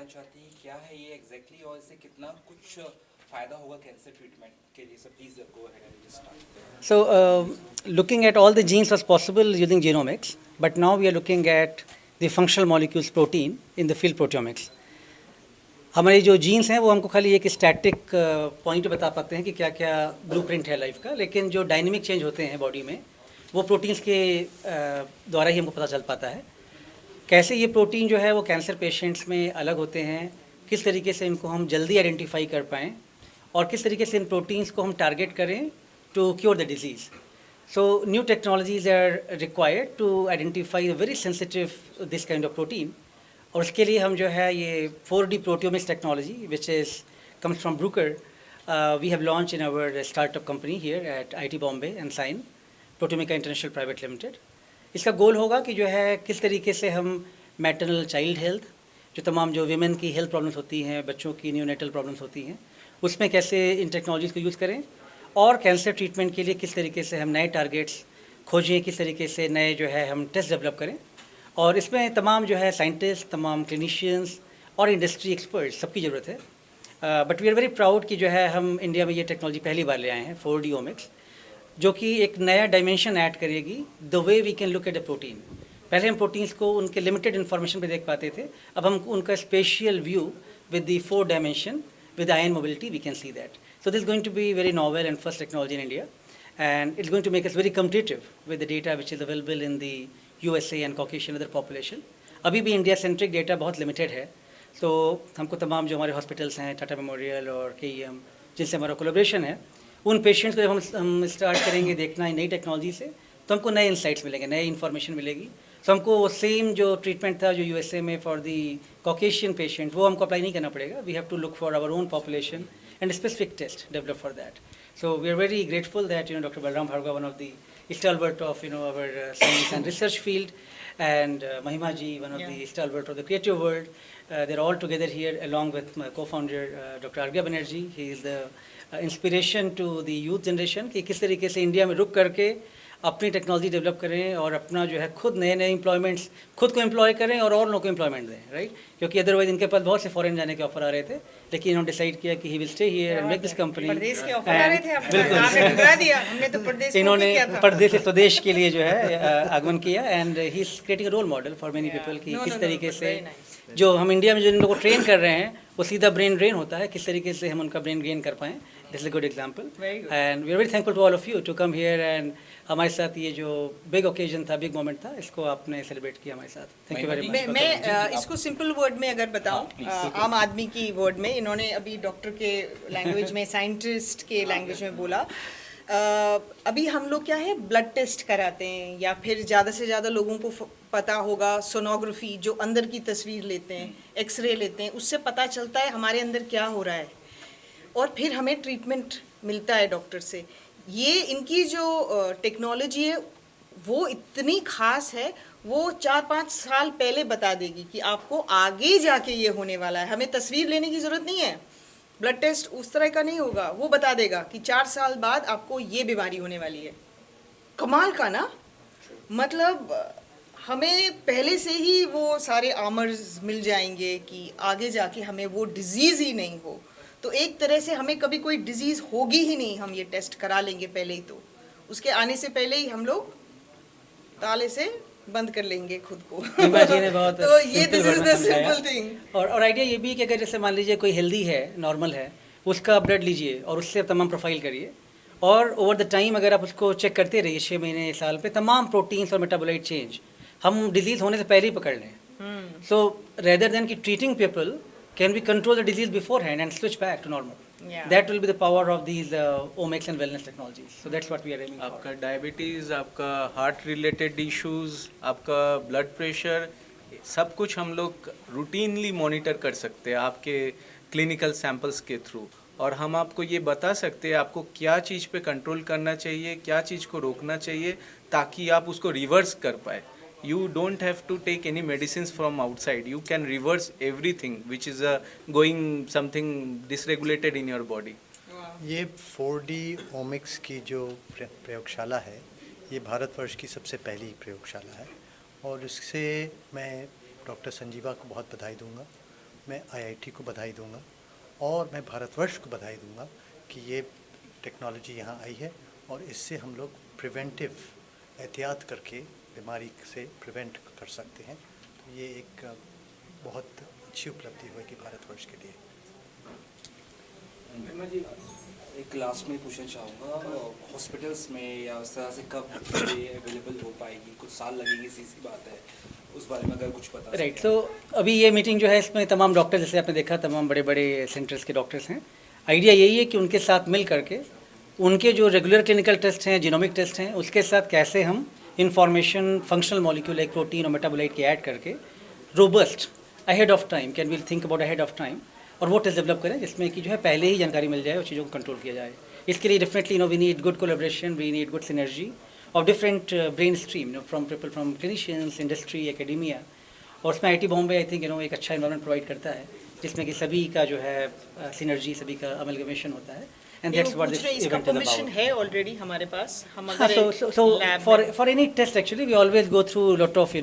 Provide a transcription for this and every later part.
जानना चाहते हैं क्या है ये एग्जैक्टली और इससे कितना कुछ फ़ायदा होगा कैंसर ट्रीटमेंट के लिए. So please go ahead and just start. So, looking at all the genes was possible using genomics, but now we are looking at the functional molecules protein in the field proteomics. हमारे जो jeans हैं वो हमको खाली एक static point बता पाते हैं कि क्या क्या ब्लूप्रिंट है लाइफ का, लेकिन जो डायनेमिक चेंज होते हैं बॉडी में वो प्रोटीन्स के द्वारा ही हमको पता चल पाता है. कैसे ये प्रोटीन जो है वो कैंसर पेशेंट्स में अलग होते हैं, किस तरीके से इनको हम जल्दी आइडेंटिफाई कर पाएँ और किस तरीके से इन प्रोटीन्स को हम टारगेट करें to cure the disease. So new technologies are required to identify a very sensitive this kind of protein. और उसके लिए हम जो है ये 4D proteomics technology which is comes from Bruker, we have launched in our startup company here at IIT Bombay and Sign Proteomica International Private Limited. इसका गोल होगा कि जो है किस तरीके से हम मैटरनल चाइल्ड हेल्थ, जो तमाम जो वीमेन की हेल्थ प्रॉब्लम्स होती हैं, बच्चों की न्यूनेटल प्रॉब्लम्स होती हैं, उसमें कैसे इन टेक्नोलॉजीज़ को यूज़ करें और कैंसर ट्रीटमेंट के लिए किस तरीके से हम नए टारगेट्स खोजें, किस तरीके से नए जो है हम टेस्ट डेवलप करें. और इसमें तमाम जो है साइंटिस्ट, तमाम क्लिनिशियंस और इंडस्ट्री एक्सपर्ट्स सबकी ज़रूरत है. But we are very proud कि जो है हम इंडिया में ये टेक्नोलॉजी पहली बार ले आए हैं 4D ओमिक्स, जो कि एक नया डायमेंशन ऐड करेगी the way we can look at the protein. पहले हम प्रोटीन्स को उनके लिमिटेड इन्फॉर्मेशन पे देख पाते थे, अब हम उनका spatial view with the 4 dimension with the ion mobility we can see that. So this is going to be very novel and first technology in India, and it's going to make us very competitive with the data which is available in the USA and Caucasian other population. अभी भी India centric data बहुत limited है, तो हमको तमाम जो हमारे hospitals हैं, टाटा मेमोरियल और KEM, जिनसे हमारा कोलेब्रेशन है, उन पेशेंट्स को जब हम स्टार्ट करेंगे देखना नई टेक्नोलॉजी से, तो हमको नए इंसाइट्स मिलेंगे, नई इन्फॉर्मेशन मिलेगी. तो हमको वो सेम जो ट्रीटमेंट था जो USA में फॉर दी कॉकेशियन पेशेंट, वो हमको अप्लाई नहीं करना पड़ेगा. We have to look for our own population and specific test develop for that. So we are very grateful that doctor Balram Bhargava, one of the stalwart of our science and research field, and Mahima ji, one of the stalwart of the creative world. They're all together here along with my co-founder Dr. Arghya Banerjee. He is the inspiration to the youth generation कि किस तरीके से India में रुक करके अपनी technology develop करें और अपना जो है खुद नए नए एम्प्लॉयमेंट्स खुद को एम्प्लॉय करें और लोगों को एम्प्लॉयमेंट दें, राइट. क्योंकि अदरवाइज इनके पास बहुत से फॉरेन जाने के ऑफर आ रहे थे, लेकिन इन्होंने डिसाइड किया कि he will stay here and make this company. बिल्कुल, इन्होंने परदेश से स्वदेश के लिए जो है आगमन किया, and he is creating role model for many people कि किस तरीके से जो हम इंडिया में जिन लोगों को ट्रेन कर रहे हैं वो सीधा ब्रेन ड्रेन होता है, किस तरीके से हम उनका ब्रेन गेन कर पाएँ. This is a good example, and we are very thankful to all of you to come here, and हमारे साथ ये जो बिग ओकेजन था, बिग मोमेंट था, इसको आपने सेलिब्रेट किया हमारे साथ. Thank you very much. मैं इसको सिंपल वर्ड में अगर बताऊं, आम आदमी की वर्ड में, इन्होंने अभी डॉक्टर के लैंग्वेज में, साइंटिस्ट के लैंग्वेज में बोला. अभी हम लोग क्या है, ब्लड टेस्ट कराते हैं, या फिर ज़्यादा से ज़्यादा लोगों को पता होगा सोनोग्राफी, जो अंदर की तस्वीर लेते हैं, एक्सरे लेते हैं, उससे पता चलता है हमारे अंदर क्या हो रहा है, और फिर हमें ट्रीटमेंट मिलता है डॉक्टर से. ये इनकी जो टेक्नोलॉजी है वो इतनी खास है, वो 4-5 साल पहले बता देगी कि आपको आगे जाके ये होने वाला है. हमें तस्वीर लेने की ज़रूरत नहीं है, ब्लड टेस्ट उस तरह का नहीं होगा, वो बता देगा कि 4 साल बाद आपको ये बीमारी होने वाली है. कमाल का ना, मतलब हमें पहले से ही वो सारे आमर्स मिल जाएंगे कि आगे जाके हमें वो डिजीज़ ही नहीं हो. तो एक तरह से हमें कभी कोई डिजीज़ होगी ही नहीं, हम ये टेस्ट करा लेंगे पहले ही, तो उसके आने से पहले ही हम लोग ताले से बंद कर लेंगे खुद को. बहुत तो ये this is the simple thing. और आइडिया ये भी है कि अगर जैसे मान लीजिए कोई हेल्दी है, नॉर्मल है, उसका ब्लड लीजिए और उससे तमाम प्रोफाइल करिए, और ओवर द टाइम अगर आप उसको चेक करते रहिए 6 महीने, साल पे, तमाम प्रोटीन्स और मेटाबोलाइट चेंज हम डिजीज़ होने से पहले ही पकड़ लें. सो रेदर देन की treating people, can we control the disease beforehand and switch back to normal? Yeah. That will be the power of these omics and wellness technologies. So that's what we are aiming for. आपका diabetes, आपका heart related issues, आपका blood pressure, सब कुछ हम लोग routinely monitor कर सकते हैं आपके क्लिनिकल सैंपल्स के थ्रू, और हम आपको ये बता सकते हैं आपको क्या चीज़ पे कंट्रोल करना चाहिए, क्या चीज़ को रोकना चाहिए, ताकि आप उसको रिवर्स कर पाए. You don't have to take any medicines from outside. You can reverse everything which is going something dysregulated in your body. ये 4D ओमिक्स की जो प्रयोगशाला है, ये भारतवर्ष की सबसे पहली प्रयोगशाला है, और इससे मैं डॉक्टर संजीवा को बहुत बधाई दूंगा. मैं आईआईटी को बधाई दूंगा और मैं भारतवर्ष को बधाई दूंगा कि ये टेक्नोलॉजी यहाँ आई है और इससे हम लोग प्रिवेंटिव एहतियात करके बीमारी से प्रिवेंट कर सकते हैं। तो ये एक बहुत अच्छी उपलब्धि होगी भारतवर्ष के लिए। एक लास्ट में पूछना चाहूँगा, हॉस्पिटल्स में या उस तरह से कब ये अवेलेबल हो पाएगी? कुछ साल लगेगी, सी बात है, उस बारे में अगर कुछ पता। राइट, तो अभी ये मीटिंग जो है इसमें तमाम डॉक्टर, जैसे आपने देखा तमाम बड़े बड़े सेंटर्स के डॉक्टर्स हैं। आइडिया यही है कि उनके साथ मिल करके उनके जो रेगुलर क्लिनिकल टेस्ट हैं, जीनोमिक टेस्ट हैं, उसके साथ कैसे हम information functional molecule like protein और मेटाबोलाइट के ऐड करके robust ahead of time, can we think about ahead of time, और वो टेस्ट डेवलप करें जिसमें कि जो है पहले ही जानकारी मिल जाए और चीज़ों को कंट्रोल किया जाए। इसके लिए definitely we need good collaboration, we need good synergy of different brain stream from people from clinicians, industry, academia. और उसमें आईटी बॉम्बे आई थिंक एक अच्छा इन्वायरमेंट प्रोवाइड करता है जिसमें कि सभी का जो है सिनर्जी, सभी का अमलगमेशन होता है। And that's what this event is permission about. है ऑलरेडी हमारे पास, हम हाँ, अगर so for any test actually we always go through lot of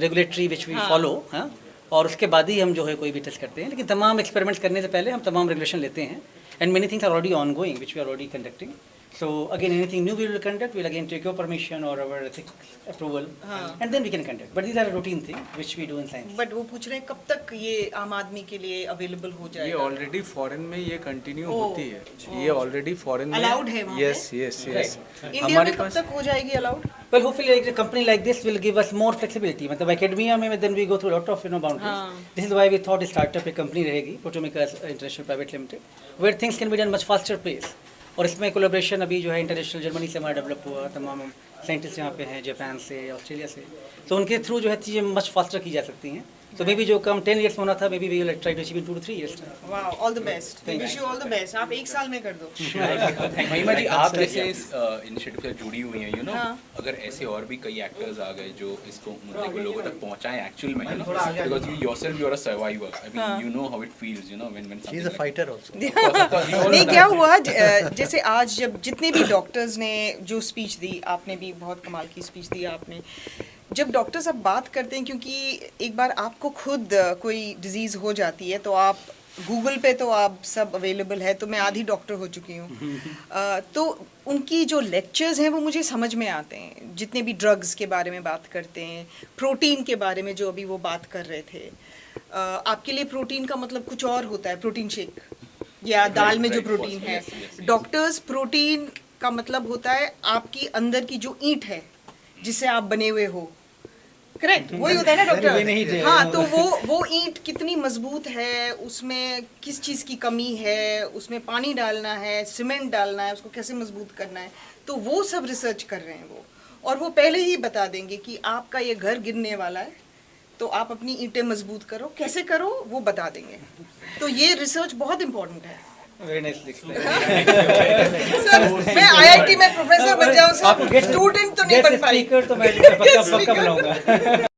regulatory which we हाँ. follow, हाँ, और उसके बाद ही हम जो है कोई भी टेस्ट करते हैं। लेकिन तमाम एक्सपेरिमेंट्स करने से पहले हम तमाम रेगुलेशन लेते हैं and many things are already ongoing which we are already conducting. So again, anything new we will conduct, we'll again take your permission or our ethics approval, and then we can conduct. But these are routine things which we do in science. But वो पूछ रहे हैं कब तक ये आम आदमी के लिए अवेलेबल हो ये जाएगा? ऑलरेडी फॉरेन में ये कंटिन्यू ओह, होती है, ये ऑलरेडी फॉरेन में Allowed है वहाँ पे? Yes yes yes. इंडिया में कब तक हो जाएगी allowed? Well, hopefully, like a company like this will give us more flexibility. मतलब academia में then we go through a lot of boundaries. हाँ. This is why we thought startup एक company रहेगी, Proteomica International Private Limited, where things can be done much faster pace. और इसमें collaboration अभी जो है इंटरनेशनल जर्मनी से हमारा डेवलप हुआ, तमाम साइंटिस्ट यहाँ पे हैं, जापान से, ऑस्ट्रेलिया से, तो उनके थ्रू जो है चीज़ें मच फास्टर की जा सकती हैं। तो मे बी जो कम 10 years में होना था, maybe we will try to achieve in 2 to 3 years। Wow, all the best, wish you all the best. आप एक साल में कर दो। महिमा जी, आप जैसे इस इनिशिएटिव से जुड़ी हुई हैं, हाँ. अगर ऐसे और भी कई एक्टर्स आ गए जो इसको मुद्दे को लोगों तक पहुंचाएं एक्चुअल में, because you yourself you are a survivor, I mean you know how it feels, when He is a fighter also. नहीं, क्या हुआ जैसे आज जब जितने भी डॉक्टर्स ने जो स्पीच दी, आपने भी बहुत कमाल की स्पीच दी आपने, जब डॉक्टर्स अब बात करते हैं, क्योंकि एक बार आपको खुद कोई डिजीज़ हो जाती है तो आप गूगल पे तो आप सब अवेलेबल है, तो मैं आधी डॉक्टर हो चुकी हूँ। तो उनकी जो लेक्चर्स हैं वो मुझे समझ में आते हैं, जितने भी ड्रग्स के बारे में बात करते हैं, प्रोटीन के बारे में जो अभी वो बात कर रहे थे। आपके लिए प्रोटीन का मतलब कुछ और होता है, प्रोटीन शेक या दाल में जो प्रोटीन है। डॉक्टर्स, प्रोटीन का मतलब होता है आपकी अंदर की जो ईंट है जिससे आप बने हुए हो, करेक्ट, वही होता है ना डॉक्टर? हाँ, तो वो ईंट कितनी मजबूत है, उसमें किस चीज़ की कमी है, उसमें पानी डालना है, सीमेंट डालना है, उसको कैसे मजबूत करना है, तो वो सब रिसर्च कर रहे हैं वो, और वो पहले ही बता देंगे कि आपका ये घर गिरने वाला है, तो आप अपनी ईंटें मजबूत करो, कैसे करो वो बता देंगे। तो ये रिसर्च बहुत इम्पोर्टेंट है। Very nicely explained. सर, मैं आईआईटी में प्रोफेसर बन जाऊँ सर, स्टूडेंट तो नहीं बन पाई। तो मैं पक्का बुलाऊंगा।